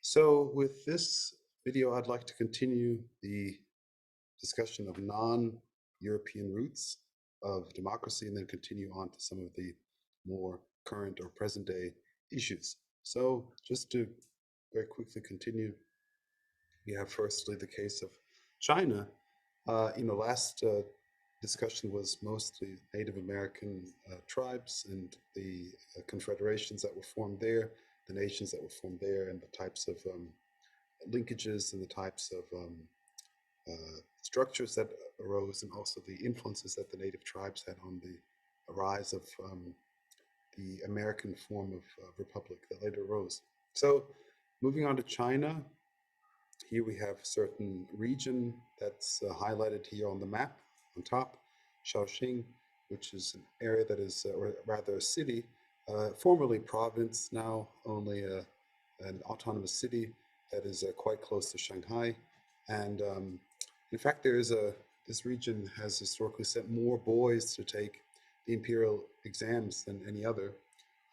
So with this video, I'd like to continue the discussion of non-European roots of democracy and then continue on to some of the more current or present day issues. So just to very quickly continue, we have firstly the case of China. Last discussion was mostly Native American tribes and the confederations that were formed there, the nations that were formed there, and the types of linkages and the types of structures that arose, and also the influences that the native tribes had on the rise of the American form of republic that later arose. So, moving on to China, here we have a certain region that's highlighted here on the map on top, Shaoxing, which is an area that is, or rather a city, formerly province, now only an autonomous city that is quite close to Shanghai. And in fact, this region has historically sent more boys to take the imperial exams than any other.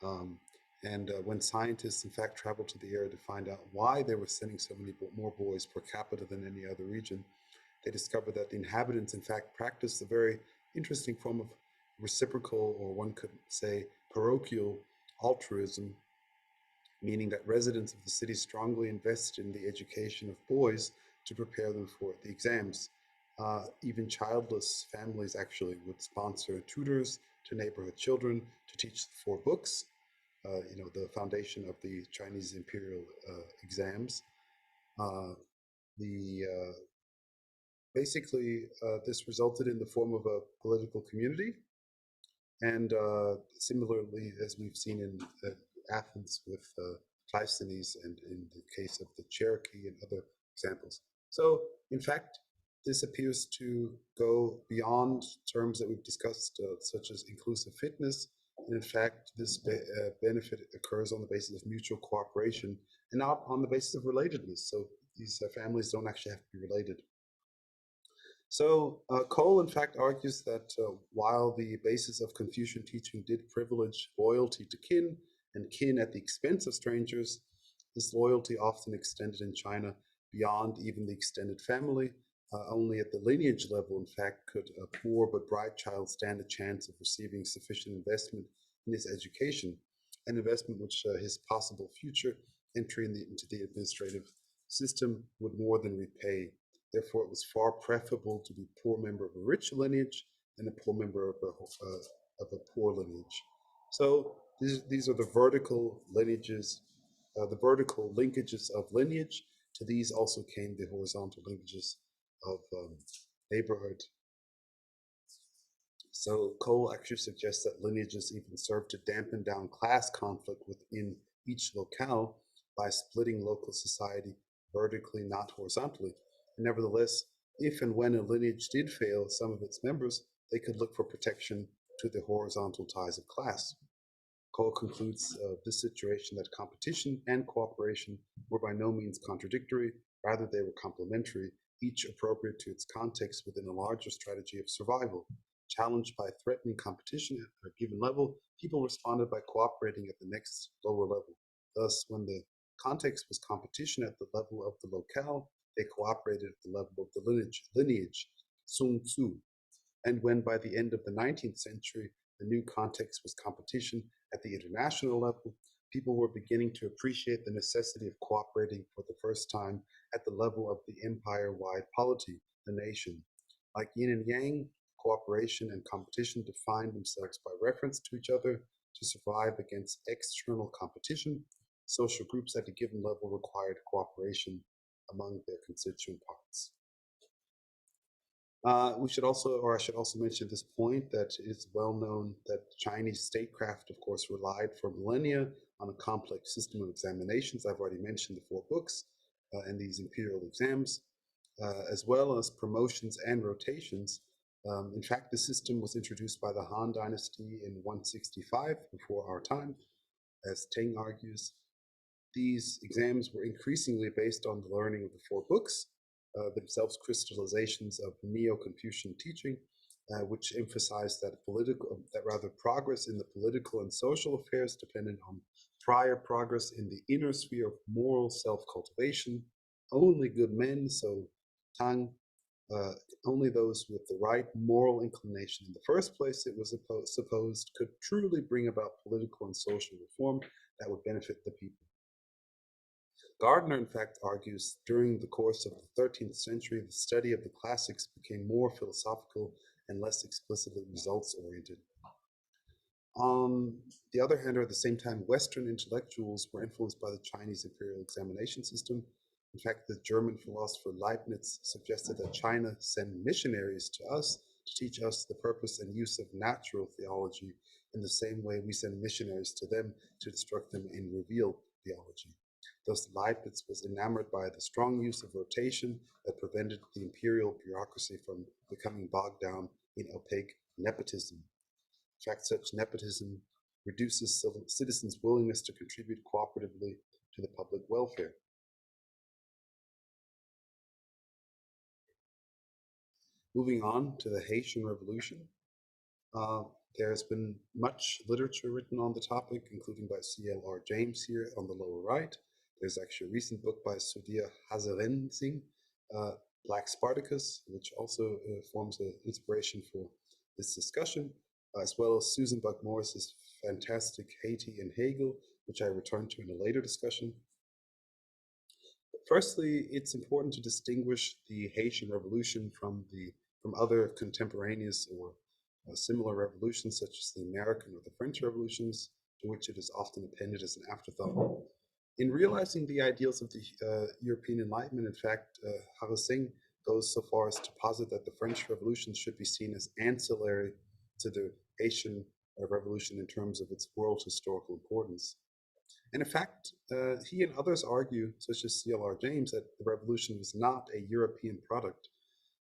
Um, and when scientists, in fact, traveled to the area to find out why they were sending so many more boys per capita than any other region, they discovered that the inhabitants, in fact, practiced a very interesting form of reciprocal, or one could say parochial altruism, meaning that residents of the city strongly invested in the education of boys to prepare them for the exams. Even childless families actually would sponsor tutors to neighborhood children to teach the four books, the foundation of the Chinese imperial exams. Uh, the Basically, this resulted in the form of a political community, and similarly, as we've seen in Athens with Cleisthenes, and in the case of the Cherokee and other examples. So, in fact, this appears to go beyond terms that we've discussed, such as inclusive fitness. And in fact, this benefit occurs on the basis of mutual cooperation and not on the basis of relatedness. So these families don't actually have to be related. So Cole, in fact, argues that while the basis of Confucian teaching did privilege loyalty to kin and kin at the expense of strangers, this loyalty often extended in China beyond even the extended family. Only at the lineage level, in fact, could a poor but bright child stand a chance of receiving sufficient investment in his education, an investment which his possible future entry into the administrative system would more than repay. Therefore, it was far preferable to be a poor member of a rich lineage than a poor member of a poor lineage. So these are the vertical lineages, the vertical linkages of lineage. To these also came the horizontal linkages of neighborhood. So Cole actually suggests that lineages even serve to dampen down class conflict within each locale by splitting local society vertically, not horizontally. And nevertheless, if and when a lineage did fail some of its members, they could look for protection to the horizontal ties of class. Cole concludes this situation that competition and cooperation were by no means contradictory, rather they were complementary, each appropriate to its context within a larger strategy of survival. Challenged by threatening competition at a given level, people responded by cooperating at the next lower level. Thus, when the context was competition at the level of the locale, they cooperated at the level of the lineage, Sun Tzu. And when by the end of the 19th century, the new context was competition at the international level, people were beginning to appreciate the necessity of cooperating for the first time at the level of the empire-wide polity, the nation. Like yin and yang, cooperation and competition defined themselves by reference to each other to survive against external competition. Social groups at a given level required cooperation among their constituent parts. We should also, or I should also mention at this point, that it's well known that Chinese statecraft, of course, relied for millennia on a complex system of examinations. I've already mentioned the four books and these imperial exams, as well as promotions and rotations. In fact, the system was introduced by the Han Dynasty in 165 before our time, as Teng argues. These exams were increasingly based on the learning of the four books, themselves crystallizations of Neo-Confucian teaching, which emphasized that progress in the political and social affairs depended on prior progress in the inner sphere of moral self-cultivation. Only good men, so Tang, uh, only those with the right moral inclination in the first place, it was supposed, could truly bring about political and social reform that would benefit the people. Gardner, in fact, argues during the course of the 13th century, the study of the classics became more philosophical and less explicitly results oriented. On the other hand, or at the same time, Western intellectuals were influenced by the Chinese imperial examination system. In fact, the German philosopher Leibniz suggested that China send missionaries to us to teach us the purpose and use of natural theology in the same way we send missionaries to them to instruct them in revealed theology. Thus, Leibniz was enamored by the strong use of rotation that prevented the imperial bureaucracy from becoming bogged down in opaque nepotism. In fact, such nepotism reduces citizens' willingness to contribute cooperatively to the public welfare. Moving on to the Haitian Revolution, uh, there's been much literature written on the topic, including by C.L.R. James here on the lower right. There's actually a recent book by Sudhir Hazaren Singh, Black Spartacus, which also forms an inspiration for this discussion, as well as Susan Buck Morris's fantastic Haiti and Hegel, which I return to in a later discussion. Firstly, it's important to distinguish the Haitian Revolution from other contemporaneous or similar revolutions such as the American or the French revolutions, to which it is often appended as an afterthought. In realizing the ideals of the European Enlightenment, in fact, Harasing goes so far as to posit that the French Revolution should be seen as ancillary to the Haitian Revolution in terms of its world historical importance. And in fact, he and others argue, such as C.L.R. James, that the revolution was not a European product.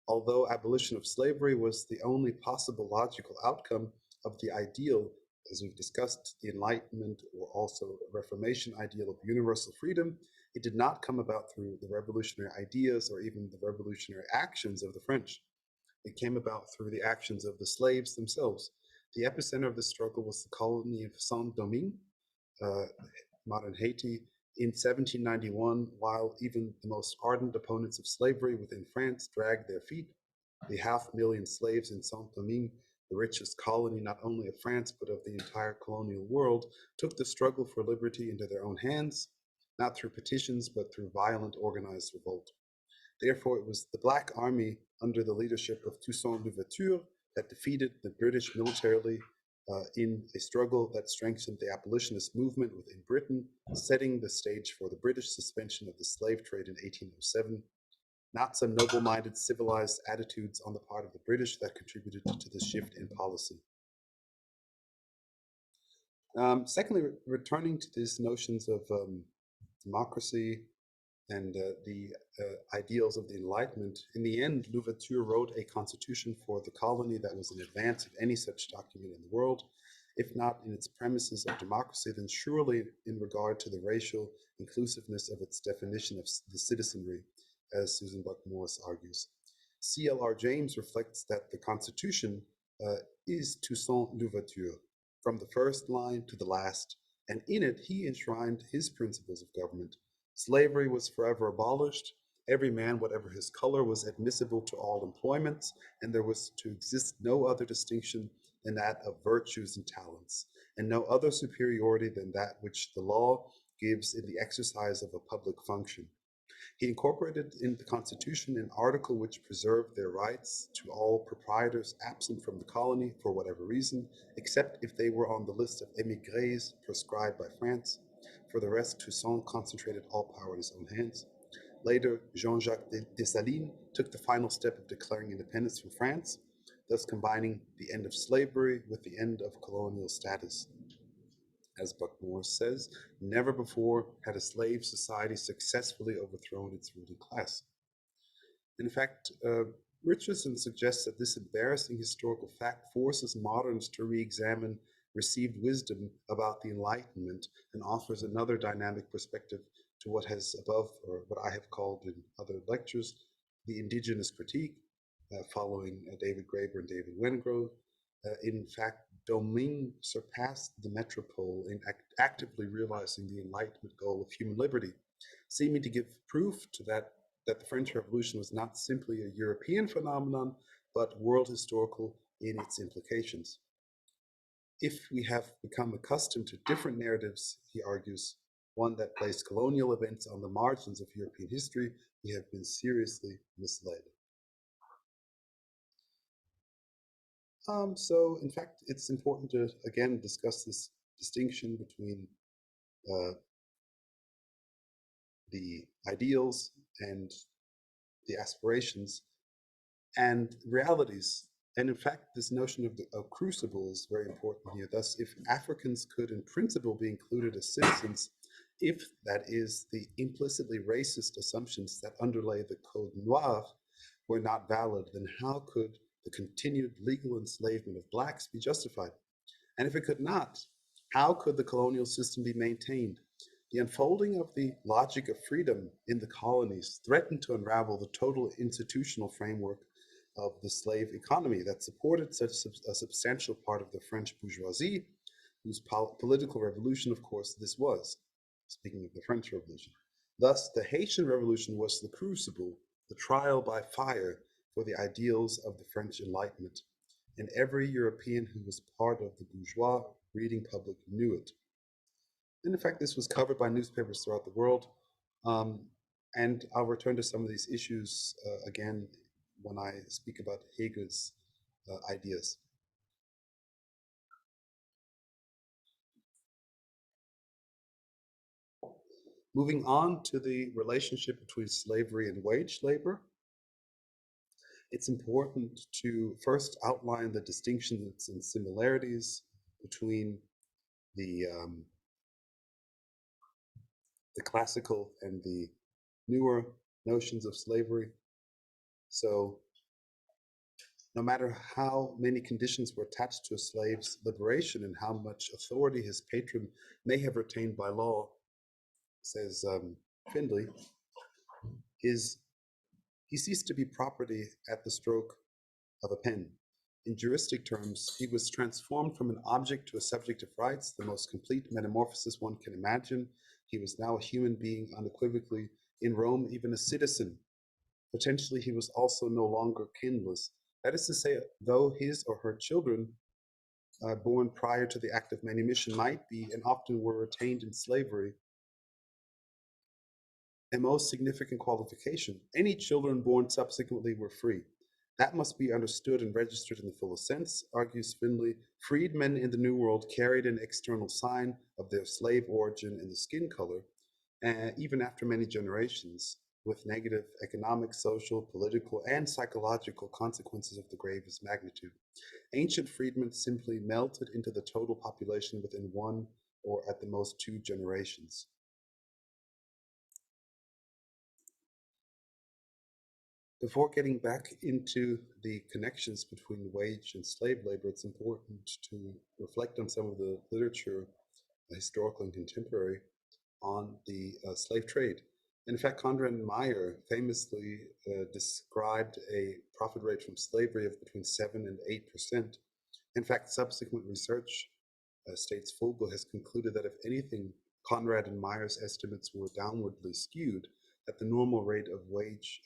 Although abolition of slavery was the only possible logical outcome of the ideal, as we've discussed, the Enlightenment or also Reformation ideal of universal freedom, it did not come about through the revolutionary ideas or even the revolutionary actions of the French. It came about through the actions of the slaves themselves. The epicenter of the struggle was the colony of Saint-Domingue, uh, modern Haiti, in 1791, while even the most ardent opponents of slavery within France dragged their feet. The 500,000 slaves in Saint-Domingue, the richest colony not only of France but of the entire colonial world, took the struggle for liberty into their own hands, not through petitions but through violent organized revolt. Therefore, it was the Black Army under the leadership of Toussaint Louverture that defeated the British militarily in a struggle that strengthened the abolitionist movement within Britain, setting the stage for the British suspension of the slave trade in 1807. Not some noble-minded civilized attitudes on the part of the British that contributed to the shift in policy. Secondly, returning to these notions of democracy and the ideals of the Enlightenment, in the end, Louverture wrote a constitution for the colony that was in advance of any such document in the world. If not in its premises of democracy, then surely in regard to the racial inclusiveness of its definition of the citizenry, as Susan Buck Morris argues. C.L.R. James reflects that the Constitution is Toussaint Louverture, from the first line to the last, and in it he enshrined his principles of government. Slavery was forever abolished. Every man, whatever his color, was admissible to all employments, and there was to exist no other distinction than that of virtues and talents, and no other superiority than that which the law gives in the exercise of a public function. He incorporated in the Constitution an article which preserved their rights to all proprietors absent from the colony for whatever reason, except if they were on the list of émigrés prescribed by France. For the rest, Toussaint concentrated all power in his own hands. Later, Jean-Jacques Dessalines took the final step of declaring independence from France, thus combining the end of slavery with the end of colonial status. As Buck Morris says, never before had a slave society successfully overthrown its ruling class. In fact, Richardson suggests that this embarrassing historical fact forces moderns to re-examine received wisdom about the Enlightenment and offers another dynamic perspective to what has above, or what I have called in other lectures, the indigenous critique, following David Graeber and David Wengrove. In fact, Domingue surpassed the metropole in actively realizing the Enlightenment goal of human liberty, seeming to give proof to that the French Revolution was not simply a European phenomenon, but world historical in its implications. If we have become accustomed to different narratives, he argues, one that placed colonial events on the margins of European history, we have been seriously misled. So, in fact, it's important to again discuss this distinction between uh, the ideals and the aspirations and realities. And in fact, this notion of the crucible is very important here. Thus, if Africans could, in principle, be included as citizens, if that is the implicitly racist assumptions that underlay the Code Noir were not valid, then how could the continued legal enslavement of blacks be justified? And if it could not, how could the colonial system be maintained? The unfolding of the logic of freedom in the colonies threatened to unravel the total institutional framework of the slave economy that supported such a substantial part of the French bourgeoisie, whose political revolution, of course, this was, speaking of the French Revolution. Thus, the Haitian Revolution was the crucible, the trial by fire for the ideals of the French Enlightenment, and every European who was part of the bourgeois reading public knew it. And in fact, this was covered by newspapers throughout the world. Um, and I'll return to some of these issues again when I speak about Hegel's ideas. Moving on to the relationship between slavery and wage labor, it's important to first outline the distinctions and similarities between the um, the classical and the newer notions of slavery. So, no matter how many conditions were attached to a slave's liberation and how much authority his patron may have retained by law, says Findlay, he ceased to be property at the stroke of a pen. In juristic terms, he was transformed from an object to a subject of rights, the most complete metamorphosis one can imagine. He was now a human being unequivocally, in Rome, even a citizen. Potentially, he was also no longer kinless. That is to say, though his or her children, born prior to the act of manumission, might be and often were retained in slavery, a most significant qualification, any children born subsequently were free. That must be understood and registered in the fullest sense, argues Findlay. Freedmen in the New World carried an external sign of their slave origin in the skin color, even after many generations, with negative economic, social, political, and psychological consequences of the gravest magnitude. Ancient freedmen simply melted into the total population within one or at the most two generations. Before getting back into the connections between wage and slave labor, it's important to reflect on some of the literature, historical and contemporary, on the slave trade. In fact, Conrad Meyer famously described a profit rate from slavery of between 7 and 8%. In fact, subsequent research states Vogel has concluded that if anything, Conrad and Meyer's estimates were downwardly skewed, that the normal rate of wage,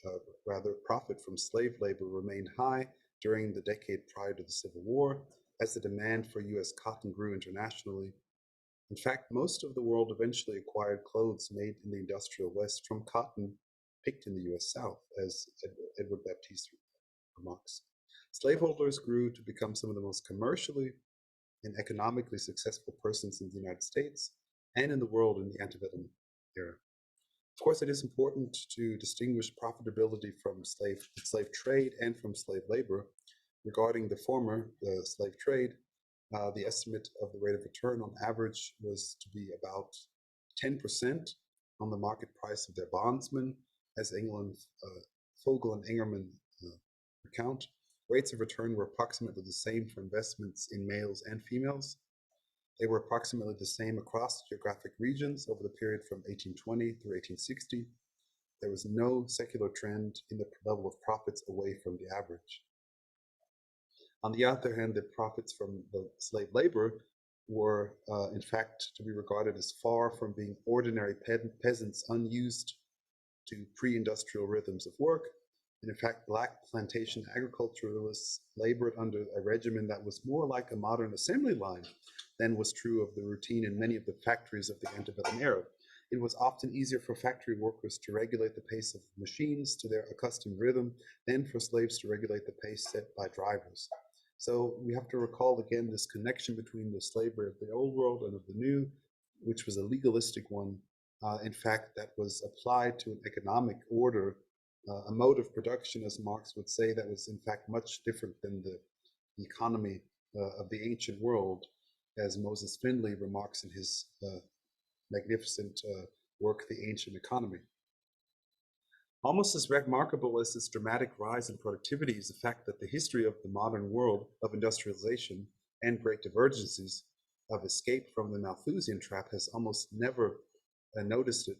rather profit from slave labor remained high during the decade prior to the Civil War, as the demand for US cotton grew internationally. In fact, most of the world eventually acquired clothes made in the industrial West from cotton picked in the US South, as Edward Baptiste remarks. Slaveholders grew to become some of the most commercially and economically successful persons in the United States and in the world in the antebellum era. Of course, it is important to distinguish profitability from slave trade and from slave labor. Regarding the former, the slave trade, the estimate of the rate of return on average was to be about 10% on the market price of their bondsmen, as England, Fogel and Engerman recount. Rates of return were approximately the same for investments in males and females. They were approximately the same across geographic regions over the period from 1820 through 1860. There was no secular trend in the level of profits away from the average. On the other hand, the profits from the slave labor were, in fact, to be regarded as far from being ordinary peasants unused to pre-industrial rhythms of work. And in fact, black plantation agriculturalists labored under a regimen that was more like a modern assembly line than was true of the routine in many of the factories of the antebellum era. It was often easier for factory workers to regulate the pace of machines to their accustomed rhythm than for slaves to regulate the pace set by drivers. So we have to recall again this connection between the slavery of the old world and of the new, which was a legalistic one, in fact, that was applied to an economic order, a mode of production, as Marx would say, that was in fact much different than the economy of the ancient world, as Moses Finley remarks in his magnificent work, The Ancient Economy. Almost as remarkable as this dramatic rise in productivity is the fact that the history of the modern world of industrialization and great divergences of escape from the Malthusian trap has almost never noticed it.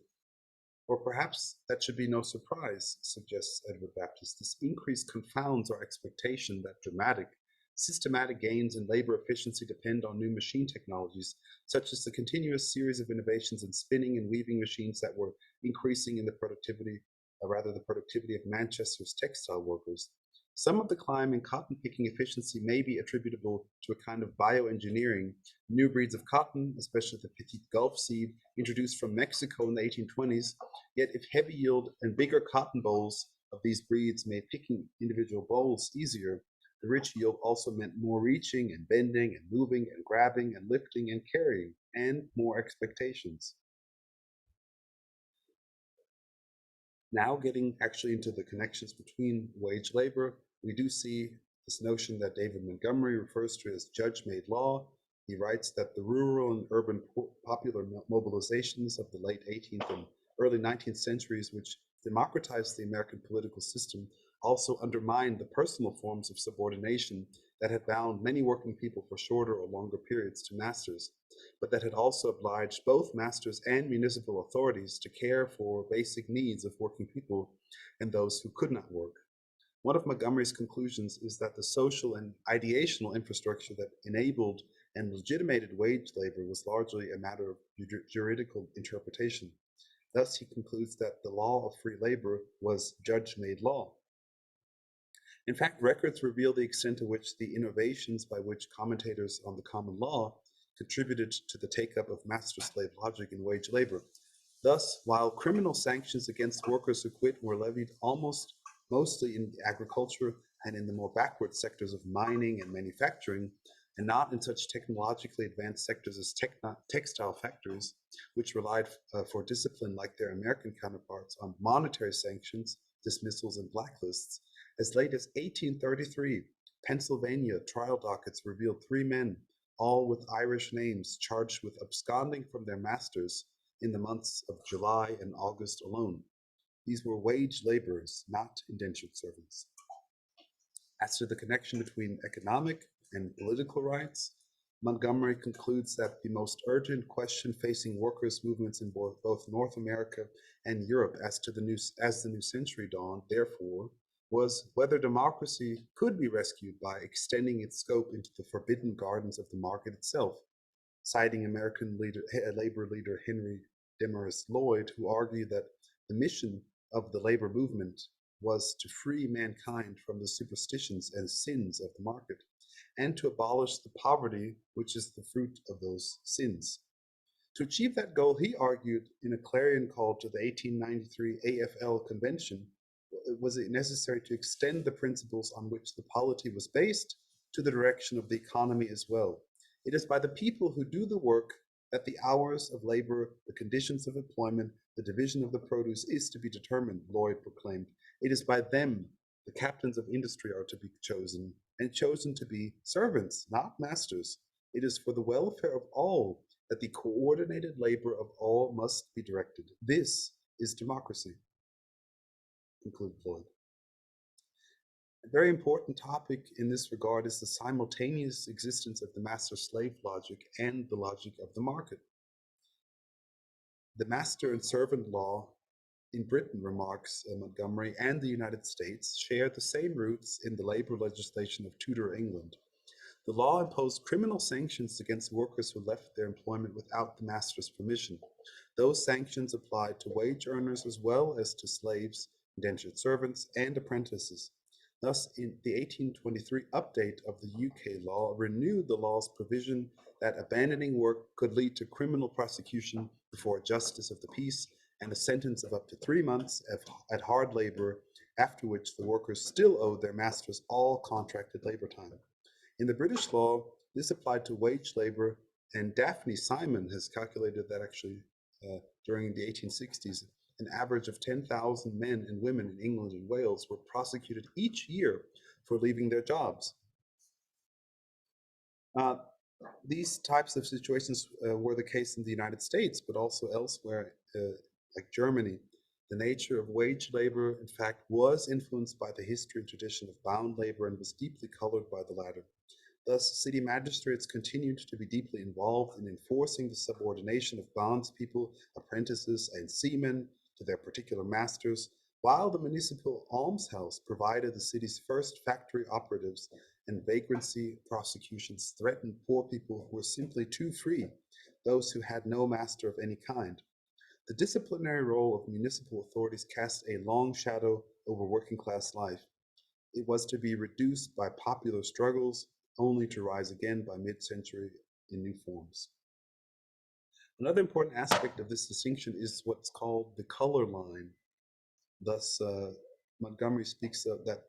Or perhaps that should be no surprise, suggests Edward Baptist. This increase confounds our expectation that dramatic, systematic gains in labor efficiency depend on new machine technologies, such as the continuous series of innovations in spinning and weaving machines that were increasing in the productivity of Manchester's textile workers. Some of the climb in cotton picking efficiency may be attributable to a kind of bioengineering. New breeds of cotton, especially the Petit Gulf seed, introduced from Mexico in the 1820s. Yet if heavy yield and bigger cotton bolls of these breeds made picking individual bolls easier, the rich yield also meant more reaching and bending and moving and grabbing and lifting and carrying, and more expectations. Now getting actually into the connections between wage labor, we do see this notion that David Montgomery refers to as judge-made law. He writes that the rural and urban popular mobilizations of the late 18th and early 19th centuries, which democratized the American political system, also undermined the personal forms of subordination that had bound many working people for shorter or longer periods to masters, but that had also obliged both masters and municipal authorities to care for basic needs of working people and those who could not work. One of Montgomery's conclusions is that the social and ideational infrastructure that enabled and legitimated wage labor was largely a matter of juridical interpretation. Thus, he concludes that the law of free labor was judge-made law. In fact, records reveal the extent to which the innovations by which commentators on the common law contributed to the take-up of master-slave logic in wage labor. Thus, while criminal sanctions against workers who quit were levied mostly in agriculture and in the more backward sectors of mining and manufacturing, and not in such technologically advanced sectors as textile factories, which relied for discipline like their American counterparts on monetary sanctions, dismissals, and blacklists. As late as 1833, Pennsylvania trial dockets revealed 3 men, all with Irish names, charged with absconding from their masters in the months of July and August alone. These were wage laborers, not indentured servants. As to the connection between economic and political rights, Montgomery concludes that the most urgent question facing workers' movements in both North America and Europe as the new century dawned, therefore, was whether democracy could be rescued by extending its scope into the forbidden gardens of the market itself, citing American labor leader Henry Demarest Lloyd, who argued that the mission of the labor movement was to free mankind from the superstitions and sins of the market, and to abolish the poverty which is the fruit of those sins. To achieve that goal, he argued in a clarion call to the 1893 AFL Convention, was it necessary to extend the principles on which the polity was based to the direction of the economy as well. It is by the people who do the work that the hours of labor, the conditions of employment, the division of the produce is to be determined, Lloyd proclaimed. It is by them the captains of industry are to be chosen, and chosen to be servants, not masters. It is for the welfare of all that the coordinated labor of all must be directed. This is democracy, concluded Lloyd. A very important topic in this regard is the simultaneous existence of the master-slave logic and the logic of the market. The master and servant law in Britain, remarks Montgomery, and the United States shared the same roots in the labor legislation of Tudor England. The law imposed criminal sanctions against workers who left their employment without the master's permission. Those sanctions applied to wage earners as well as to slaves, indentured servants, and apprentices. Thus, in the 1823 update of the UK law renewed the law's provision that abandoning work could lead to criminal prosecution before a justice of the peace and a sentence of up to 3 months at hard labor, after which the workers still owed their masters all contracted labor time. In the British law, this applied to wage labor, and Daphne Simon has calculated that actually during the 1860s, an average of 10,000 men and women in England and Wales were prosecuted each year for leaving their jobs. Uh, these types of situations were the case in the United States, but also elsewhere, like Germany. The nature of wage labor, in fact, was influenced by the history and tradition of bound labor and was deeply colored by the latter. Thus, city magistrates continued to be deeply involved in enforcing the subordination of bondspeople, apprentices, and seamen to their particular masters, while the municipal almshouse provided the city's first factory operatives, and vagrancy prosecutions threatened poor people who were simply too free, those who had no master of any kind. The disciplinary role of municipal authorities cast a long shadow over working class life. It was to be reduced by popular struggles, only to rise again by mid-century in new forms. Another important aspect of this distinction is what's called the color line. Thus, Montgomery speaks of that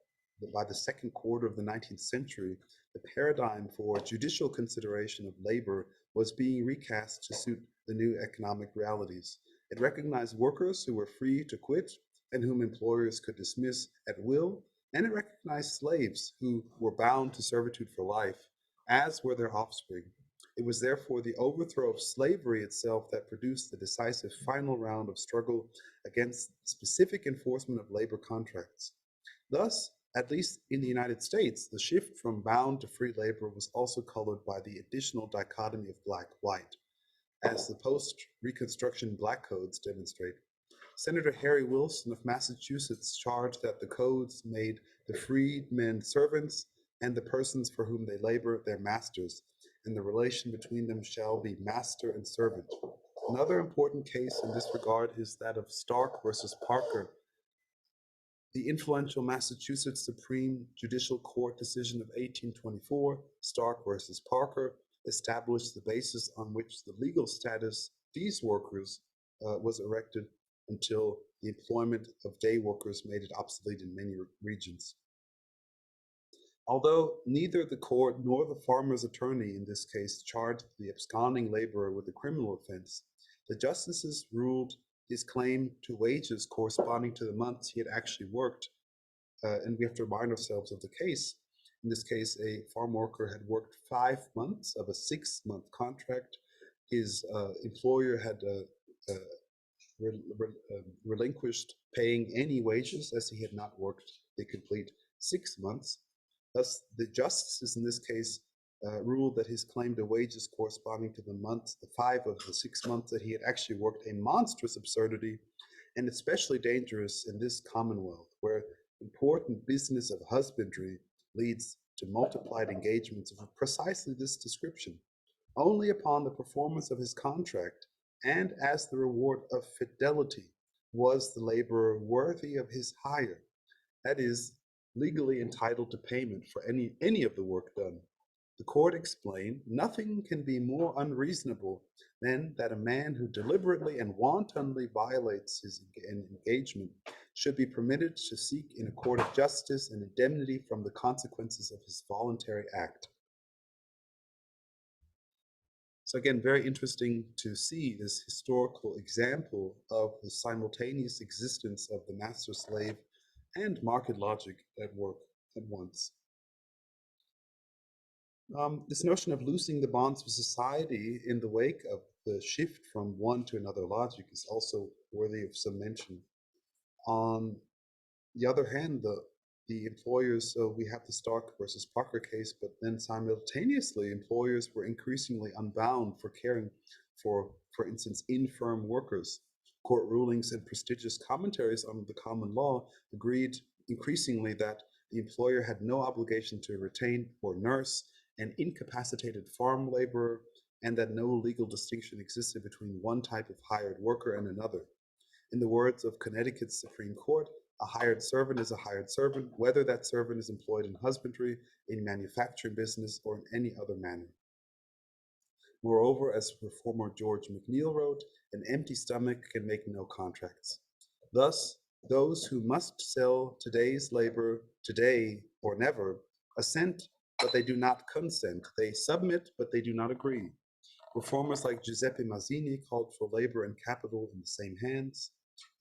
by the second quarter of the 19th century, the paradigm for judicial consideration of labor was being recast to suit the new economic realities. It recognized workers who were free to quit and whom employers could dismiss at will, and it recognized slaves who were bound to servitude for life, as were their offspring. It was therefore the overthrow of slavery itself that produced the decisive final round of struggle against specific enforcement of labor contracts. Thus, at least in the United States, the shift from bound to free labor was also colored by the additional dichotomy of black-white, as the post-Reconstruction black codes demonstrate. Senator Harry Wilson of Massachusetts charged that the codes made the freedmen servants and the persons for whom they labor their masters, and the relation between them shall be master and servant. Another important case in this regard is that of Stark versus Parker. The influential Massachusetts Supreme Judicial Court decision of 1824, Stark versus Parker, established the basis on which the legal status these workers was erected until the employment of day workers made it obsolete in many regions. Although neither the court nor the farmer's attorney in this case charged the absconding laborer with a criminal offense, the justices ruled his claim to wages corresponding to the months he had actually worked, and we have to remind ourselves of the case. In this case, a farm worker had worked 5 months of a 6-month contract. His employer had relinquished paying any wages as he had not worked the complete 6 months. Thus, the justices in this case ruled that his claim to wages corresponding to the months, the 5 of the 6 months that he had actually worked, a monstrous absurdity, and especially dangerous in this commonwealth, where important business of husbandry leads to multiplied engagements of precisely this description. Only upon the performance of his contract, and as the reward of fidelity, was the laborer worthy of his hire, that is, legally entitled to payment for any of the work done. The court explained, nothing can be more unreasonable than that a man who deliberately and wantonly violates his engagement should be permitted to seek in a court of justice an indemnity from the consequences of his voluntary act. So again, very interesting to see this historical example of the simultaneous existence of the master-slave and market logic at work at once. This notion of loosing the bonds of society in the wake of the shift from one to another logic is also worthy of some mention. On the other hand, the employers, so we have the Stark versus Parker case, but then simultaneously employers were increasingly unbound for caring for instance, infirm workers. Court rulings and prestigious commentaries on the common law agreed increasingly that the employer had no obligation to retain or nurse an incapacitated farm laborer, and that no legal distinction existed between one type of hired worker and another. In the words of Connecticut's Supreme Court, a hired servant is a hired servant, whether that servant is employed in husbandry, in manufacturing business, or in any other manner. Moreover, as reformer George McNeill wrote, an empty stomach can make no contracts. Thus, those who must sell today's labor today or never assent, but they do not consent. They submit, but they do not agree. Reformers like Giuseppe Mazzini called for labor and capital in the same hands,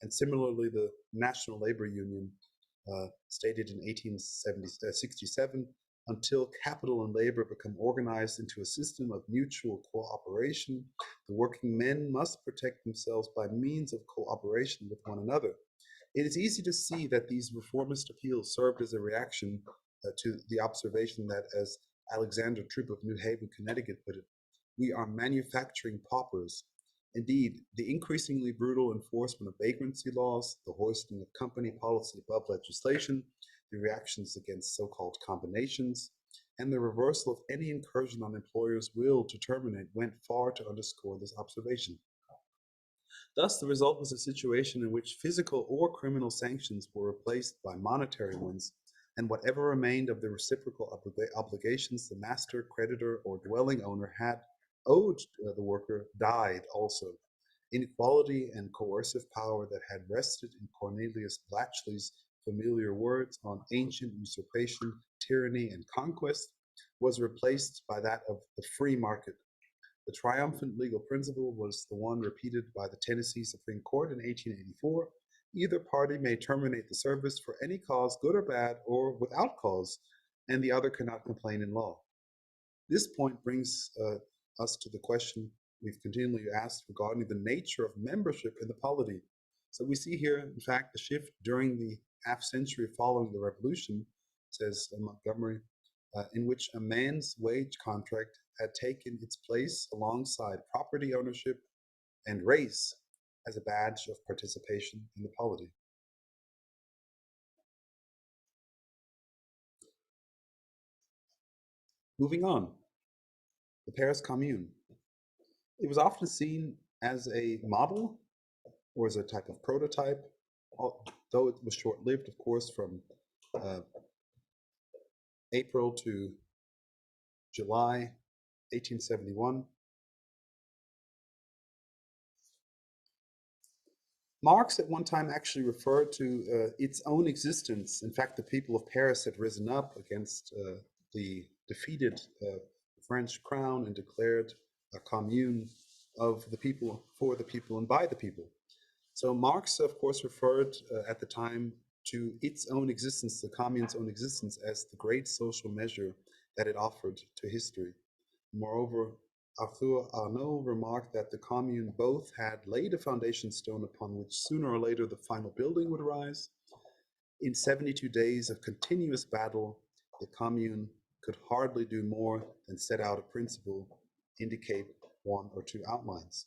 and similarly, the National Labor Union stated in 1867, until capital and labor become organized into a system of mutual cooperation, the working men must protect themselves by means of cooperation with one another. It is easy to see that these reformist appeals served as a reaction to the observation that, as Alexander Tripp of New Haven, Connecticut put it, we are manufacturing paupers. Indeed, the increasingly brutal enforcement of vagrancy laws, the hoisting of company policy above legislation, the reactions against so-called combinations, and the reversal of any incursion on employers' will to terminate went far to underscore this observation. Thus, the result was a situation in which physical or criminal sanctions were replaced by monetary ones, and whatever remained of the reciprocal obligations the master, creditor, or dwelling owner had owed the worker died also. Inequality and coercive power that had rested in Cornelius Blatchley's familiar words on ancient usurpation, tyranny, and conquest was replaced by that of the free market. The triumphant legal principle was the one repeated by the Tennessee Supreme Court in 1884. Either party may terminate the service for any cause, good or bad, or without cause, and the other cannot complain in law. This point brings us to the question we've continually asked regarding the nature of membership in the polity. So we see here, in fact, a shift during the half century following the revolution, says Montgomery, in which a man's wage contract had taken its place alongside property ownership and race as a badge of participation in the polity. Moving on, the Paris Commune. It was often seen as a model or as a type of prototype, though it was short-lived, of course, from April to July 1871. Marx at one time actually referred to its own existence. In fact, the people of Paris had risen up against the defeated French crown and declared a commune of the people, for the people, and by the people. So Marx, of course, referred at the time to its own existence, the commune's own existence, as the great social measure that it offered to history. Moreover, Arthur Arnauld remarked that the commune both had laid a foundation stone upon which sooner or later the final building would rise. In 72 days of continuous battle, the commune could hardly do more than set out a principle, indicate one or two outlines.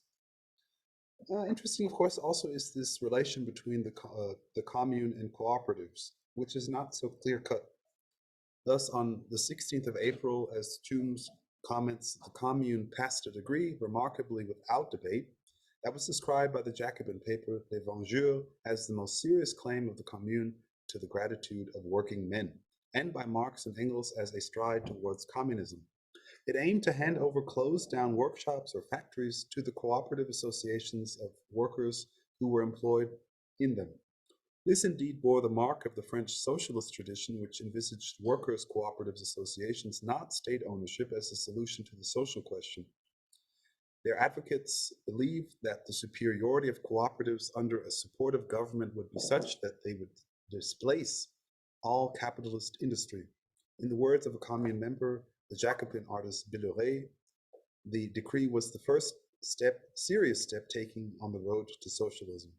Interesting, of course, also is this relation between the commune and cooperatives, which is not so clear-cut. Thus, on the 16th of April, as Tombs comments, the commune passed a decree, remarkably without debate, that was described by the Jacobin paper, Les Vengeurs, as the most serious claim of the commune to the gratitude of working men, and by Marx and Engels as a stride towards communism. It aimed to hand over closed down workshops or factories to the cooperative associations of workers who were employed in them. This indeed bore the mark of the French socialist tradition, which envisaged workers' cooperative associations, not state ownership, as the solution to the social question. Their advocates believed that the superiority of cooperatives under a supportive government would be such that they would displace all capitalist industry. In the words of a commune member, the Jacobin artist Billeret, the decree was the first step, serious step taken on the road to socialism.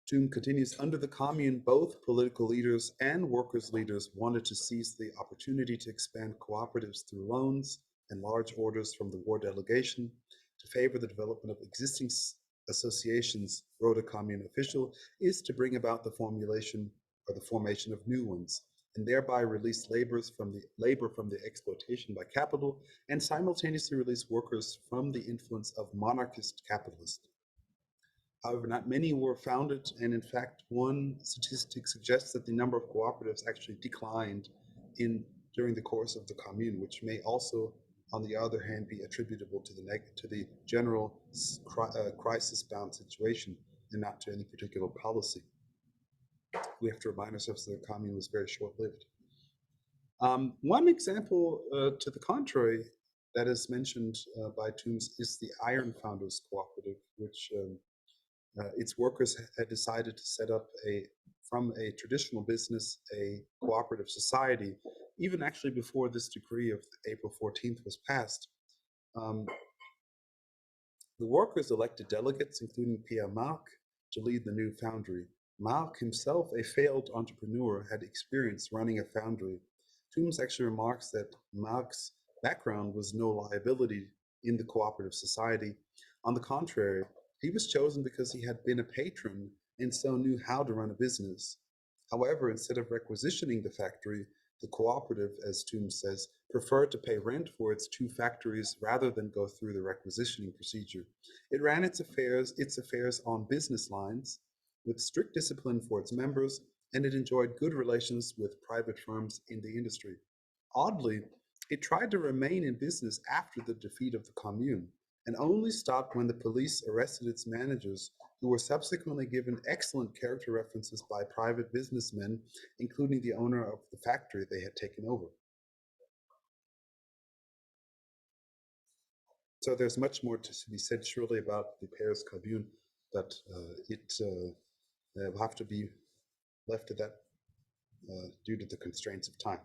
Toom continues, under the commune, both political leaders and workers' leaders wanted to seize the opportunity to expand cooperatives through loans and large orders from the war delegation to favor the development of existing associations, wrote a commune official, is to bring about the formulation or the formation of new ones, and thereby release labor from the exploitation by capital, and simultaneously release workers from the influence of monarchist capitalism. However, not many were founded, and in fact, one statistic suggests that the number of cooperatives actually declined during the course of the Commune, which may also, on the other hand, be attributable to the general crisis-bound situation and not to any particular policy. We have to remind ourselves that the Commune was very short-lived. One example to the contrary that is mentioned by Toombs is the Iron Founders Cooperative, which its workers had decided to set up from a traditional business, a cooperative society, even actually before this decree of April 14th was passed. The workers elected delegates, including Pierre Marc, to lead the new foundry. Marc himself, a failed entrepreneur, had experience running a foundry. Toombs actually remarks that Marc's background was no liability in the cooperative society. On the contrary, he was chosen because he had been a patron and so knew how to run a business. However, instead of requisitioning the factory, the cooperative, as Toombs says, preferred to pay rent for its two factories rather than go through the requisitioning procedure. It ran its affairs on business lines, with strict discipline for its members, and it enjoyed good relations with private firms in the industry. Oddly, it tried to remain in business after the defeat of the Commune, and only stopped when the police arrested its managers, who were subsequently given excellent character references by private businessmen, including the owner of the factory they had taken over. So there's much more to be said surely about the Paris Commune, but it will have to be left to that due to the constraints of time.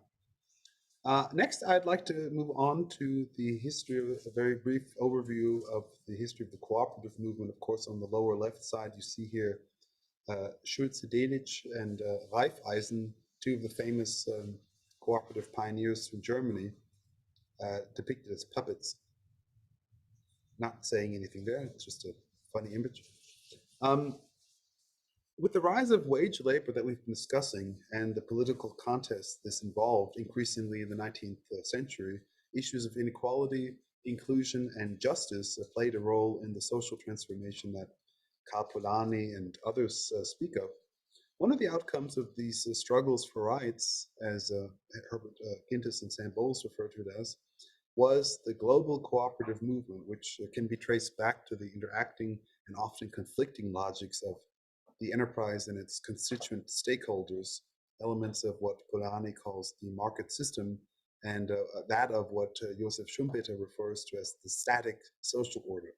Next, I'd like to move on to the history of a very brief overview of the history of the cooperative movement. Of course, on the lower left side, you see here Schulze-Delitzsch and Raiffeisen, two of the famous cooperative pioneers from Germany, depicted as puppets. Not saying anything there, it's just a funny image. With the rise of wage labor that we've been discussing and the political contest this involved increasingly in the 19th century, issues of inequality, inclusion, and justice played a role in the social transformation that Karl Polanyi and others speak of. One of the outcomes of these struggles for rights, as Herbert Gintis and Sam Bowles refer to it as, was the global cooperative movement, which can be traced back to the interacting and often conflicting logics of the enterprise and its constituent stakeholders, elements of what Polanyi calls the market system, and that of what Josef Schumpeter refers to as the static social order.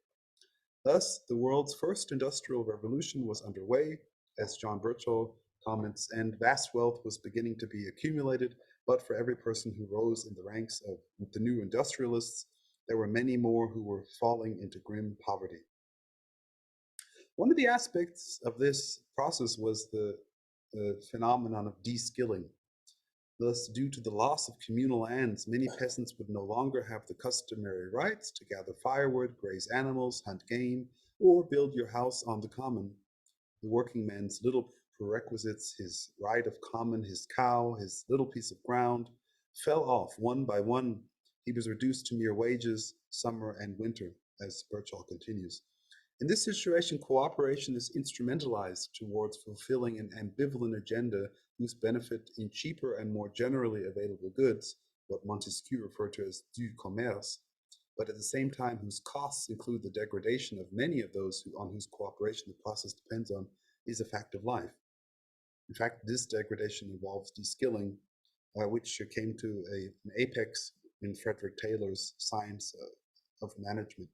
Thus, the world's first industrial revolution was underway, as John Birchall comments, and vast wealth was beginning to be accumulated, but for every person who rose in the ranks of the new industrialists, there were many more who were falling into grim poverty. One of the aspects of this process was the phenomenon of de-skilling. Thus, due to the loss of communal lands, many peasants would no longer have the customary rights to gather firewood, graze animals, hunt game, or build your house on the common. The working man's little prerequisites, his right of common, his cow, his little piece of ground, fell off one by one. He was reduced to mere wages, summer and winter, as Birchall continues. In this situation, cooperation is instrumentalized towards fulfilling an ambivalent agenda whose benefit in cheaper and more generally available goods, what Montesquieu referred to as du commerce, but at the same time whose costs include the degradation of many of those on whose cooperation the process depends on, is a fact of life. In fact, this degradation involves de-skilling, which came to an apex in Frederick Taylor's Science of Management.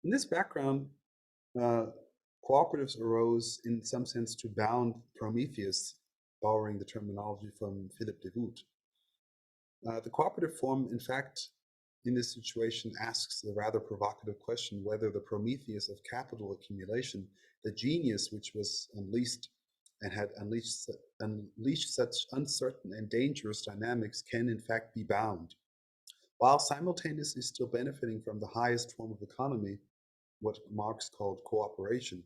In this background, cooperatives arose in some sense to bound Prometheus, borrowing the terminology from Philip de Voet. The cooperative form, in fact, in this situation asks the rather provocative question whether the Prometheus of capital accumulation, the genius which was unleashed and had unleashed such uncertain and dangerous dynamics, can in fact be bound. While simultaneously still benefiting from the highest form of economy, what Marx called cooperation.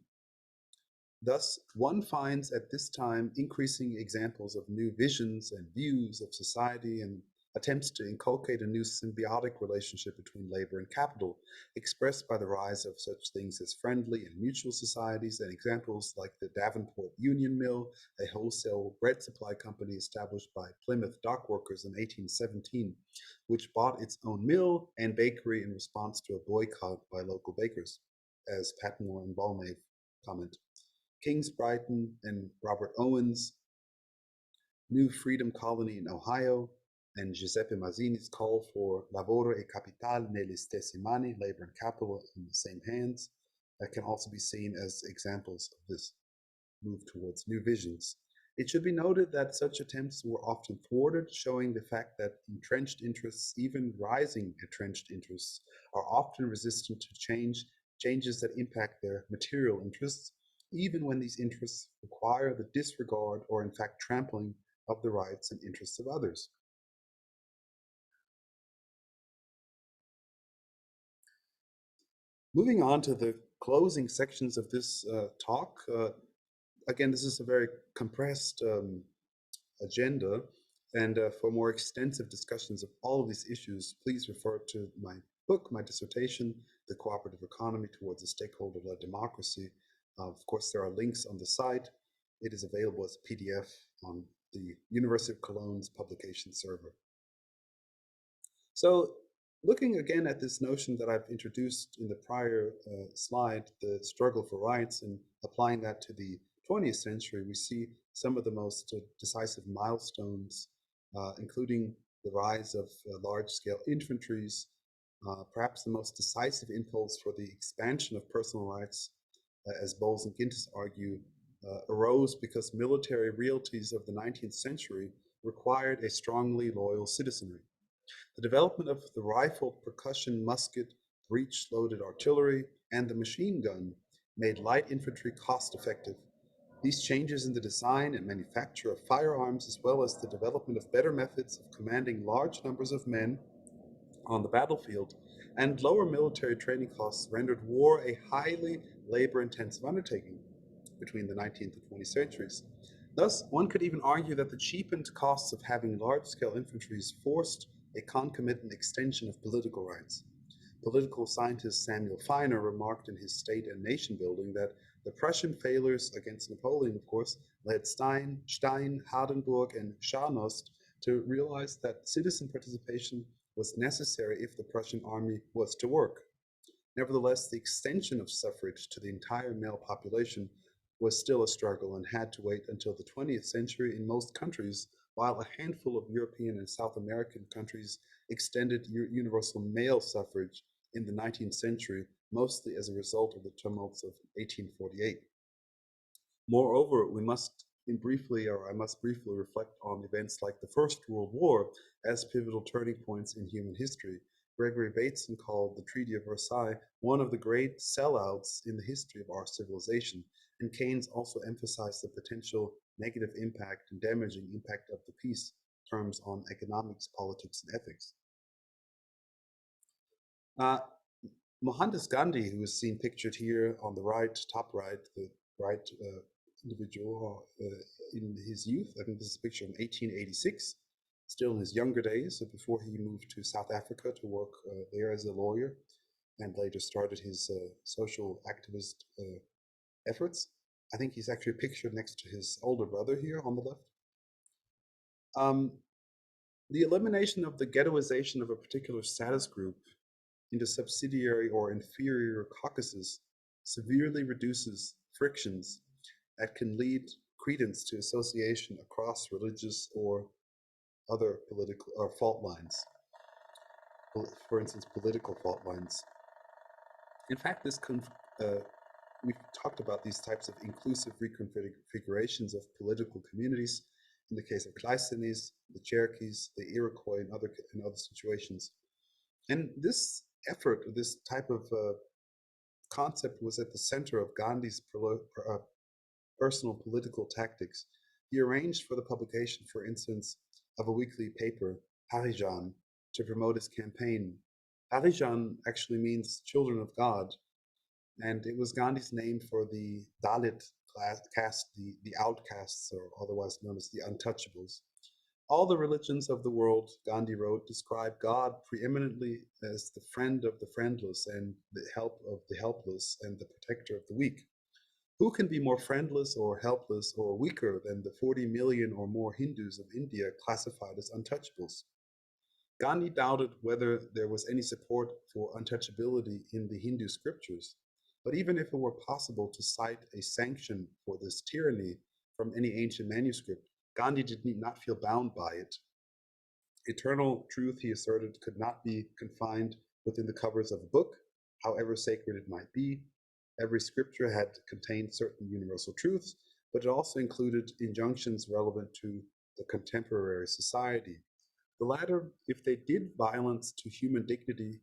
Thus, one finds at this time increasing examples of new visions and views of society and attempts to inculcate a new symbiotic relationship between labor and capital, expressed by the rise of such things as friendly and mutual societies, and examples like the Davenport Union Mill, a wholesale bread supply company established by Plymouth dock workers in 1817, which bought its own mill and bakery in response to a boycott by local bakers, as Patmore and Balnave comment. Kings Brighton and Robert Owen's New Freedom Colony in Ohio, and Giuseppe Mazzini's call for lavoro e capitale negli stessi mani, labor and capital in the same hands, that can also be seen as examples of this move towards new visions. It should be noted that such attempts were often thwarted, showing the fact that entrenched interests, even rising entrenched interests, are often resistant to changes that impact their material interests, even when these interests require the disregard or in fact trampling of the rights and interests of others. Moving on to the closing sections of this talk, again, this is a very compressed agenda, and for more extensive discussions of all of these issues, please refer to my book, my dissertation, The Cooperative Economy Towards a Stakeholder-Led Democracy. Of course, there are links on the site. It is available as a PDF on the University of Cologne's publication server. So looking again at this notion that I've introduced in the prior slide, the struggle for rights, and applying that to the 20th century, we see some of the most decisive milestones, including the rise of large-scale infantries, perhaps the most decisive impulse for the expansion of personal rights, as Bowles and Gintis argue, arose because military realties of the 19th century required a strongly loyal citizenry. The development of the rifle, percussion, musket, breech-loaded artillery, and the machine gun made light infantry cost-effective. These changes in the design and manufacture of firearms, as well as the development of better methods of commanding large numbers of men on the battlefield, and lower military training costs rendered war a highly labor-intensive undertaking between the 19th and 20th centuries. Thus, one could even argue that the cheapened costs of having large-scale infantries forced a concomitant extension of political rights. Political scientist Samuel Feiner remarked in his State and Nation Building that the Prussian failures against Napoleon, of course, led Stein, Hardenburg, and Scharnost to realize that citizen participation was necessary if the Prussian army was to work. Nevertheless, the extension of suffrage to the entire male population was still a struggle and had to wait until the 20th century in most countries, while a handful of European and South American countries extended universal male suffrage in the 19th century, mostly as a result of the tumults of 1848. Moreover, I must briefly reflect on events like the First World War as pivotal turning points in human history. Gregory Bateson called the Treaty of Versailles one of the great sellouts in the history of our civilization, and Keynes also emphasized the potential negative impact and damaging impact of the peace terms on economics, politics, and ethics. Mohandas Gandhi, who is seen pictured here on the right, top right, the right individual in his youth. I think this is a picture from 1886, still in his younger days, so before he moved to South Africa to work there as a lawyer, and later started his social activist efforts. I think he's actually pictured next to his older brother here on the left. The elimination of the ghettoization of a particular status group into subsidiary or inferior caucuses severely reduces frictions that can lead credence to association across religious or other political or fault lines. For instance, political fault lines. In fact, we've talked about these types of inclusive reconfigurations of political communities in the case of Cleisthenes, the Cherokees, the Iroquois, and other situations. And this effort, this type of concept was at the center of Gandhi's personal political tactics. He arranged for the publication, for instance, of a weekly paper, Harijan, to promote his campaign. Harijan actually means children of God, And it was Gandhi's name for the Dalit caste, the outcasts, or otherwise known as the untouchables. All the religions of the world, Gandhi wrote, describe God preeminently as the friend of the friendless and the help of the helpless and the protector of the weak. Who can be more friendless or helpless or weaker than the 40 million or more Hindus of India classified as untouchables? Gandhi doubted whether there was any support for untouchability in the Hindu scriptures. But even if it were possible to cite a sanction for this tyranny from any ancient manuscript, Gandhi did not feel bound by it. Eternal truth, he asserted, could not be confined within the covers of a book, however sacred it might be. Every scripture had contained certain universal truths, but it also included injunctions relevant to the contemporary society. The latter, if they did violence to human dignity,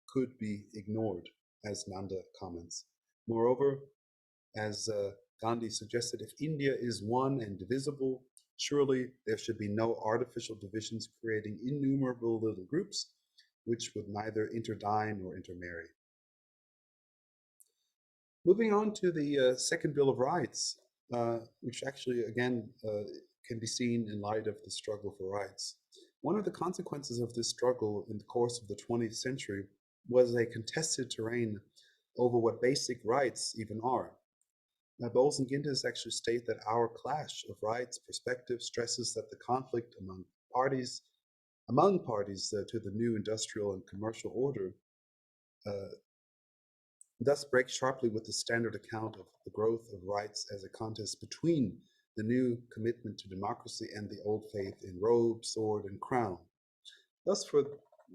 could be ignored, as Nanda comments. Moreover, as Gandhi suggested, if India is one and divisible, surely there should be no artificial divisions creating innumerable little groups which would neither interdine nor intermarry. Moving on to the Second Bill of Rights, which actually, again, can be seen in light of the struggle for rights. One of the consequences of this struggle in the course of the 20th century was a contested terrain over what basic rights even are. Now, Bowles and Gintis actually state that our clash of rights perspective stresses that the conflict among parties to the new industrial and commercial order uh, thus breaks sharply with the standard account of the growth of rights as a contest between the new commitment to democracy and the old faith in robe, sword, and crown. Thus, for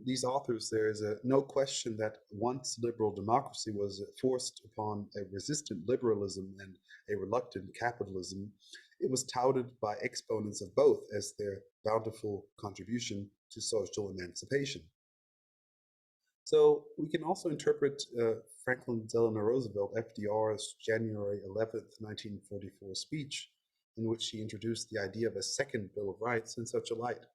these authors, there is no question that once liberal democracy was forced upon a resistant liberalism and a reluctant capitalism, it was touted by exponents of both as their bountiful contribution to social emancipation. So we can also interpret Franklin Delano Roosevelt, FDR's January 11th, 1944 speech, in which he introduced the idea of a second Bill of Rights in such a light.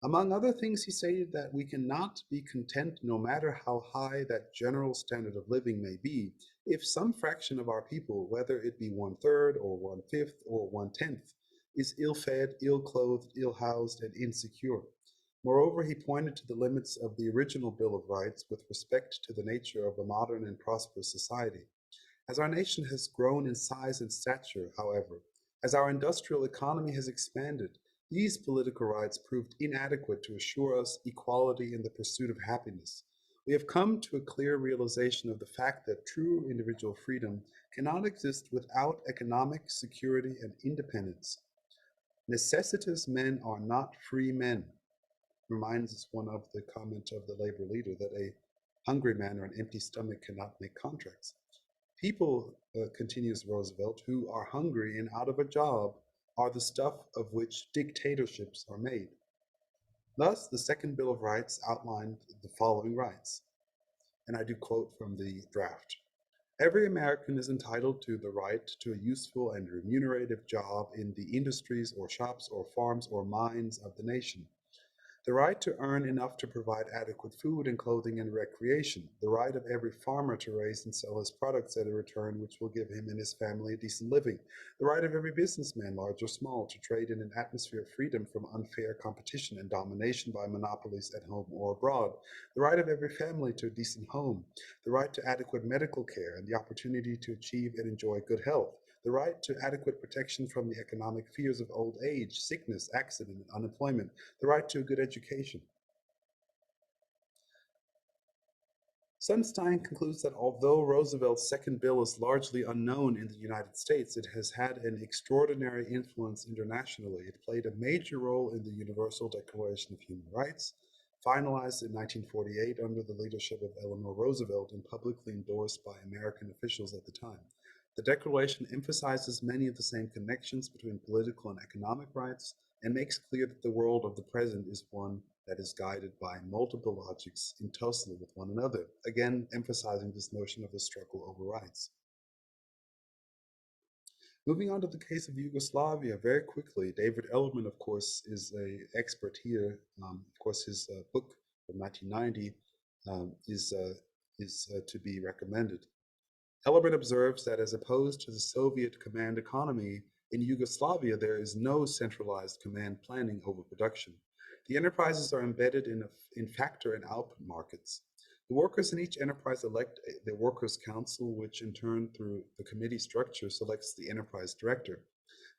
Among other things, he stated that we cannot be content, no matter how high that general standard of living may be, if some fraction of our people, whether it be 1/3 or 1/5 or 1/10, is ill-fed, ill-clothed, ill-housed, and insecure. Moreover, he pointed to the limits of the original Bill of Rights with respect to the nature of a modern and prosperous society. As our nation has grown in size and stature, however, as our industrial economy has expanded, these political rights proved inadequate to assure us equality in the pursuit of happiness. We have come to a clear realization of the fact that true individual freedom cannot exist without economic security and independence. Necessitous men are not free men, reminds us one of the comment of the labor leader that a hungry man or an empty stomach cannot make contracts. People, continues Roosevelt, who are hungry and out of a job are the stuff of which dictatorships are made. Thus, the Second Bill of Rights outlined the following rights, and I do quote from the draft. Every American is entitled to the right to a useful and remunerative job in the industries or shops or farms or mines of the nation. The right to earn enough to provide adequate food and clothing and recreation. The right of every farmer to raise and sell his products at a return which will give him and his family a decent living. The right of every businessman, large or small, to trade in an atmosphere of freedom from unfair competition and domination by monopolies at home or abroad. The right of every family to a decent home. The right to adequate medical care and the opportunity to achieve and enjoy good health. The right to adequate protection from the economic fears of old age, sickness, accident, and unemployment. The right to a good education. Sunstein concludes that although Roosevelt's second bill is largely unknown in the United States, it has had an extraordinary influence internationally. It played a major role in the Universal Declaration of Human Rights, finalized in 1948 under the leadership of Eleanor Roosevelt and publicly endorsed by American officials at the time. The Declaration emphasizes many of the same connections between political and economic rights and makes clear that the world of the present is one that is guided by multiple logics in tussle with one another, again emphasizing this notion of the struggle over rights. Moving on to the case of Yugoslavia very quickly, David Ellerman, of course, is an expert here. Of course, his book from 1990 is to be recommended. Ellerman observes that as opposed to the Soviet command economy, in Yugoslavia there is no centralized command planning over production. The enterprises are embedded in factor and output markets. The workers in each enterprise elect the workers' council, which in turn, through the committee structure, selects the enterprise director.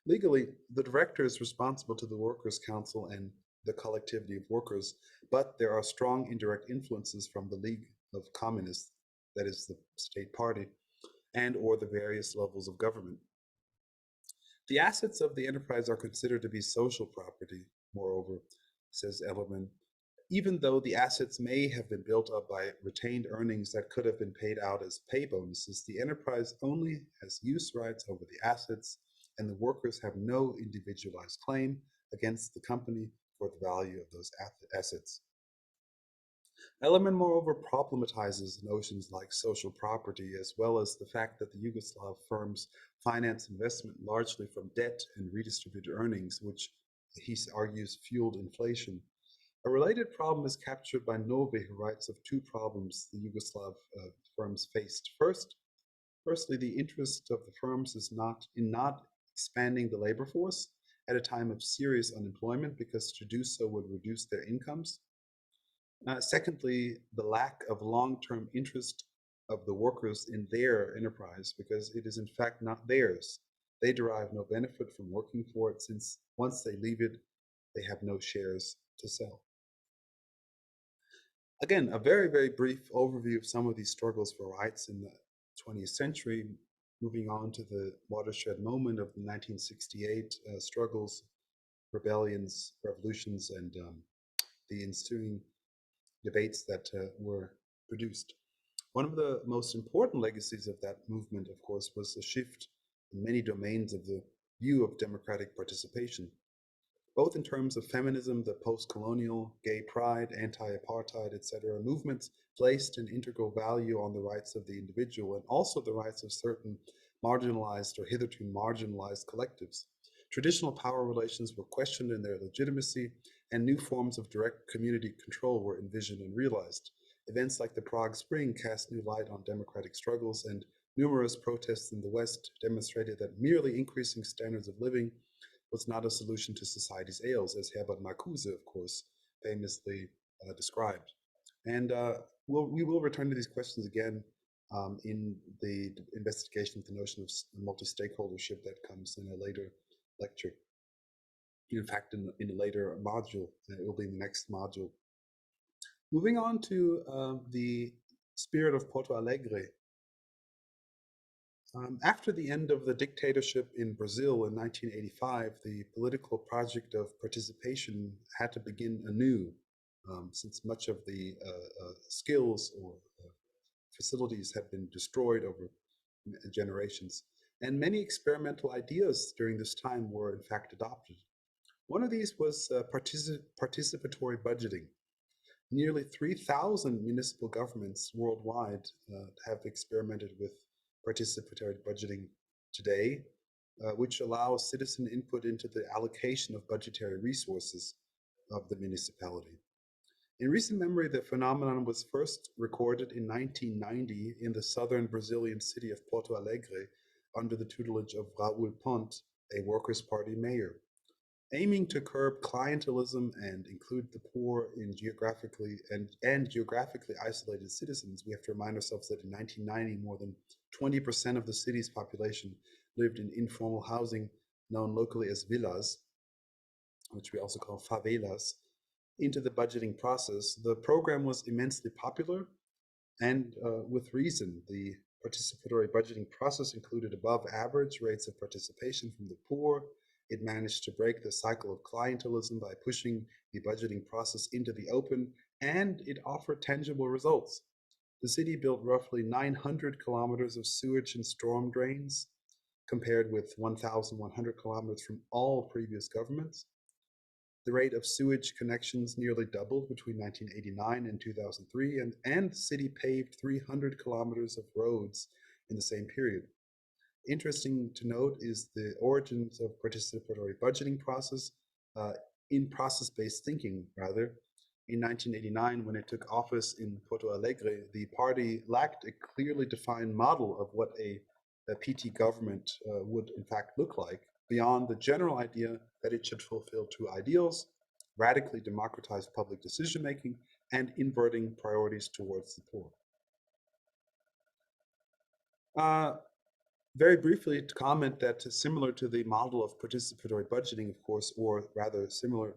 Legally, the director is responsible to the workers' council and the collectivity of workers, but there are strong indirect influences from the League of Communists, that is the state party, and or the various levels of government. The assets of the enterprise are considered to be social property, moreover, says Ellerman, even though the assets may have been built up by retained earnings that could have been paid out as pay bonuses, the enterprise only has use rights over the assets, and the workers have no individualized claim against the company for the value of those assets. Ellerman, moreover, problematizes notions like social property, as well as the fact that the Yugoslav firms finance investment largely from debt and redistributed earnings, which he argues fueled inflation. A related problem is captured by Nove, who writes of two problems the Yugoslav firms faced. Firstly, the interest of the firms is not expanding the labor force at a time of serious unemployment, because to do so would reduce their incomes. Secondly, the lack of long-term interest of the workers in their enterprise, because it is in fact not theirs. They derive no benefit from working for it, since once they leave it, they have no shares to sell. Again, a very, very brief overview of some of these struggles for rights in the 20th century, moving on to the watershed moment of the 1968 struggles, rebellions, revolutions, and the ensuing debates that were produced. One of the most important legacies of that movement, of course, was the shift in many domains of the view of democratic participation, both in terms of feminism, the post-colonial, gay pride, anti-apartheid, etc. movements placed an integral value on the rights of the individual and also the rights of certain marginalized or hitherto marginalized collectives. Traditional power relations were questioned in their legitimacy, and new forms of direct community control were envisioned and realized. Events like the Prague Spring cast new light on democratic struggles, and numerous protests in the West demonstrated that merely increasing standards of living was not a solution to society's ails, as Herbert Marcuse, of course, famously described. And we will return to these questions again in the investigation of the notion of multi-stakeholdership that comes in a later lecture. In fact, in a later module, it will be in the next module. Moving on to the spirit of Porto Alegre. After the end of the dictatorship in Brazil in 1985, the political project of participation had to begin anew, since much of the skills or facilities had been destroyed over generations. And many experimental ideas during this time were in fact adopted. One of these was participatory budgeting. Nearly 3,000 municipal governments worldwide have experimented with participatory budgeting today, which allows citizen input into the allocation of budgetary resources of the municipality. In recent memory, the phenomenon was first recorded in 1990 in the southern Brazilian city of Porto Alegre under the tutelage of Raul Ponte, a Workers' Party mayor. Aiming to curb clientelism and include the poor in geographically isolated citizens, we have to remind ourselves that in 1990, more than 20% of the city's population lived in informal housing known locally as villas, which we also call favelas, into the budgeting process. The program was immensely popular, and with reason. The participatory budgeting process included above average rates of participation from the poor. It managed to break the cycle of clientelism by pushing the budgeting process into the open, and it offered tangible results. The city built roughly 900 kilometers of sewage and storm drains, compared with 1,100 kilometers from all previous governments. The rate of sewage connections nearly doubled between 1989 and 2003, and the city paved 300 kilometers of roads in the same period. Interesting to note is the origins of participatory budgeting process in process-based thinking, rather. in 1989, when it took office in Porto Alegre, the party lacked a clearly defined model of what a PT government would in fact look like, beyond the general idea that it should fulfill two ideals: radically democratize public decision making and inverting priorities towards the poor. Uh, Very briefly, to comment that similar to the model of participatory budgeting, of course, or rather similar,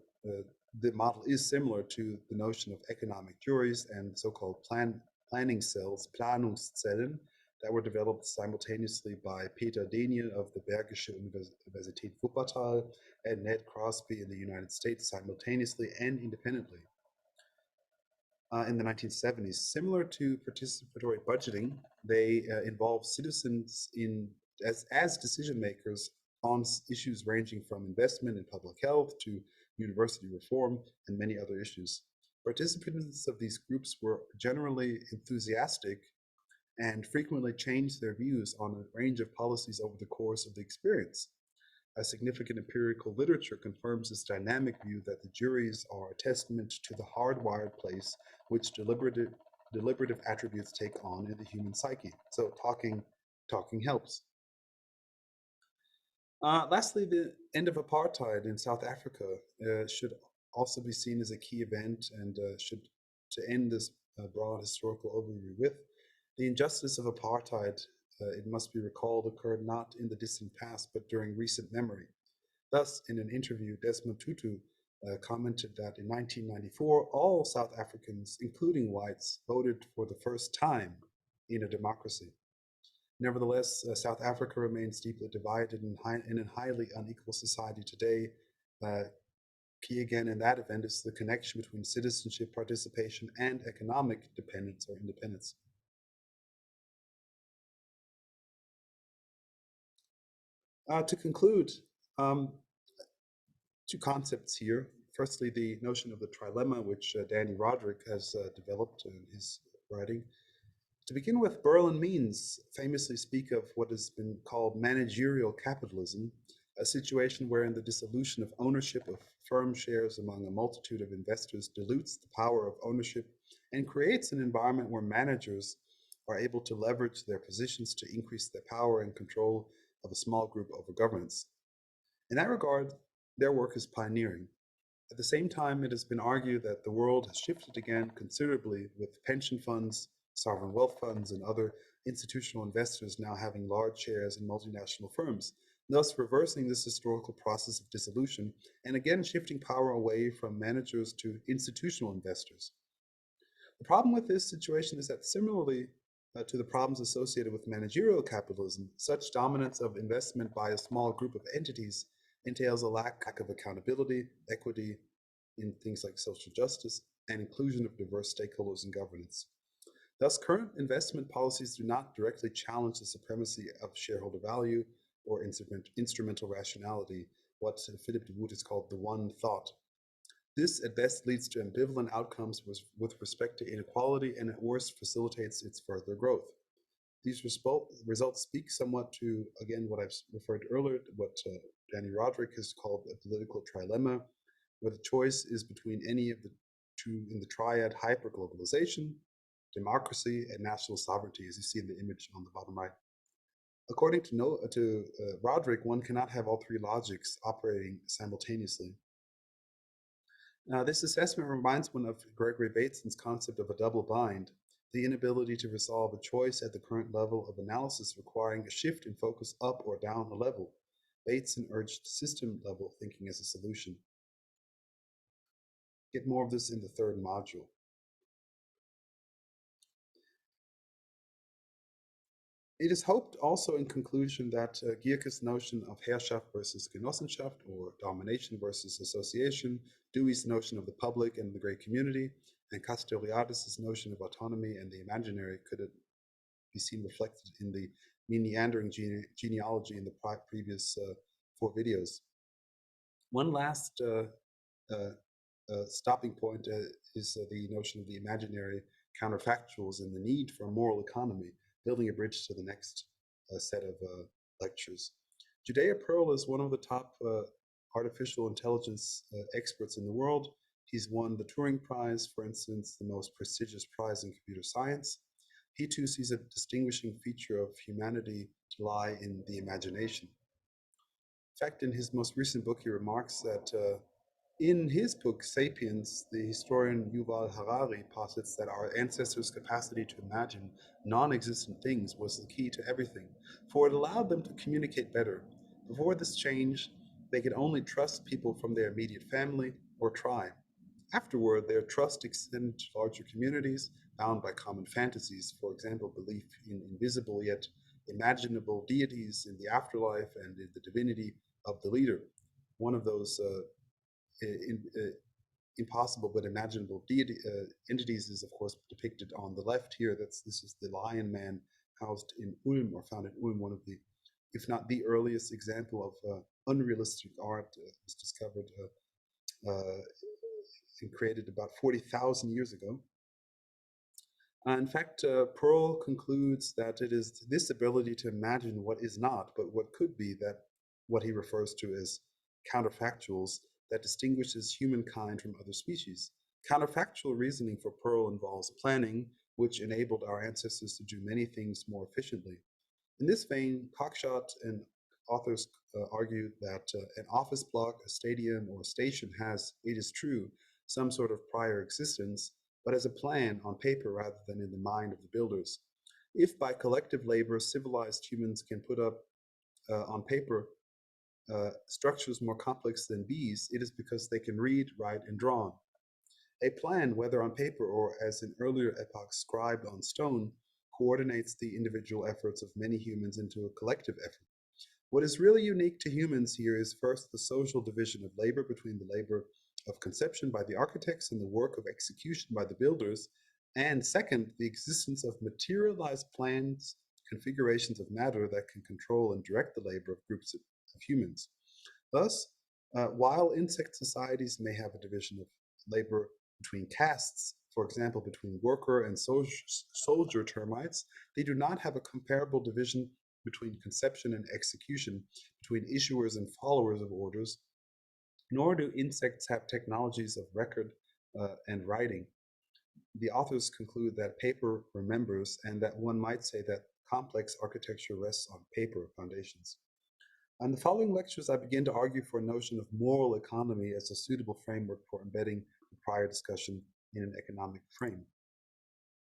the model is similar to the notion of economic juries and so-called planning cells, Planungszellen, that were developed simultaneously by Peter Dehne of the Bergische Universität Wuppertal and Ned Crosby in the United States simultaneously and independently in the 1970s. Similar to participatory budgeting, they involve citizens as decision makers on issues ranging from investment in public health to university reform and many other issues. Participants of these groups were generally enthusiastic and frequently changed their views on a range of policies over the course of the experience. A significant empirical literature confirms this dynamic view that the juries are a testament to the hardwired place which deliberative attributes take on in the human psyche. So talking helps. Lastly, the end of apartheid in South Africa should also be seen as a key event and should to end this broad historical overview with. The injustice of apartheid, it must be recalled, occurred not in the distant past but during recent memory. Thus, in an interview, Desmond Tutu commented that in 1994, all South Africans, including whites, voted for the first time in a democracy. Nevertheless, South Africa remains deeply divided in a highly unequal society today. Uh, Key again in that event is the connection between citizenship, participation, and economic dependence or independence. To conclude, um, two concepts here. Firstly, the notion of the trilemma, which Danny Roderick has developed in his writing. To begin with, Berlin Means famously speak of what has been called managerial capitalism, a situation wherein the dissolution of ownership of firm shares among a multitude of investors dilutes the power of ownership and creates an environment where managers are able to leverage their positions to increase their power and control of a small group over governance. In that regard, their work is pioneering. At the same time, it has been argued that the world has shifted again considerably, with pension funds, sovereign wealth funds, and other institutional investors now having large shares in multinational firms, thus reversing this historical process of dissolution and again shifting power away from managers to institutional investors. The problem with this situation is that similarly to the problems associated with managerial capitalism, such dominance of investment by a small group of entities entails a lack of accountability, equity in things like social justice, and inclusion of diverse stakeholders in governance. Thus, current investment policies do not directly challenge the supremacy of shareholder value or instrumental rationality, what Philip de Wood has called the one thought. This at best leads to ambivalent outcomes with respect to inequality and at worst facilitates its further growth. These results speak somewhat to, again, what I've referred to earlier, what Danny Roderick has called a political trilemma, where the choice is between any of the two in the triad hyperglobalization, democracy, and national sovereignty, as you see in the image on the bottom right. According to Roderick, one cannot have all three logics operating simultaneously. Now, this assessment reminds one of Gregory Bateson's concept of a double bind, the inability to resolve a choice at the current level of analysis requiring a shift in focus up or down a level. Bateson urged system-level thinking as a solution. Get more of this in the third module. It is hoped also in conclusion that Gierke's notion of Herrschaft versus Genossenschaft, or domination versus association, Dewey's notion of the public and the great community, and Castoriadis' notion of autonomy and the imaginary could be seen reflected in the meandering genealogy in the previous 4 videos. One last stopping point is the notion of the imaginary counterfactuals and the need for a moral economy, building a bridge to the next set of lectures. Judea Pearl is one of the top artificial intelligence experts in the world. He's won the Turing Prize, for instance, the most prestigious prize in computer science. He too sees a distinguishing feature of humanity to lie in the imagination. In fact, in his most recent book, he remarks that in his book, Sapiens, the historian Yuval Harari posits that our ancestors' capacity to imagine non existent things was the key to everything, for it allowed them to communicate better. Before this change, they could only trust people from their immediate family or tribe. Afterward, their trust extended to larger communities bound by common fantasies, for example, belief in invisible yet imaginable deities in the afterlife and in the divinity of the leader. One of those in, impossible but imaginable entities is, of course, depicted on the left here. This is the Lion Man housed in Ulm, or found in Ulm, one of the, if not the earliest example of unrealistic art was discovered and created about 40,000 years ago. In fact, Pearl concludes that it is this ability to imagine what is not, but what could be, that what he refers to as counterfactuals, that distinguishes humankind from other species. Counterfactual reasoning for Pearl involves planning, which enabled our ancestors to do many things more efficiently. In this vein, Cockshott and authors argue that an office block, a stadium, or a station has, it is true, some sort of prior existence, but as a plan on paper rather than in the mind of the builders. If by collective labor civilized humans can put up on paper structures more complex than bees, it is because they can read, write, and draw. A plan, whether on paper or as in earlier epochs scribed on stone, coordinates the individual efforts of many humans into a collective effort. What is really unique to humans here is first the social division of labor between the labor of conception by the architects and the work of execution by the builders, and second, the existence of materialized plans, configurations of matter that can control and direct the labor of groups of humans. Thus, while insect societies may have a division of labor between castes, for example, between worker and soldier termites, they do not have a comparable division between conception and execution, between issuers and followers of orders, nor do insects have technologies of record and writing. The authors conclude that paper remembers, and that one might say that complex architecture rests on paper foundations. In the following lectures, I begin to argue for a notion of moral economy as a suitable framework for embedding the prior discussion in an economic frame.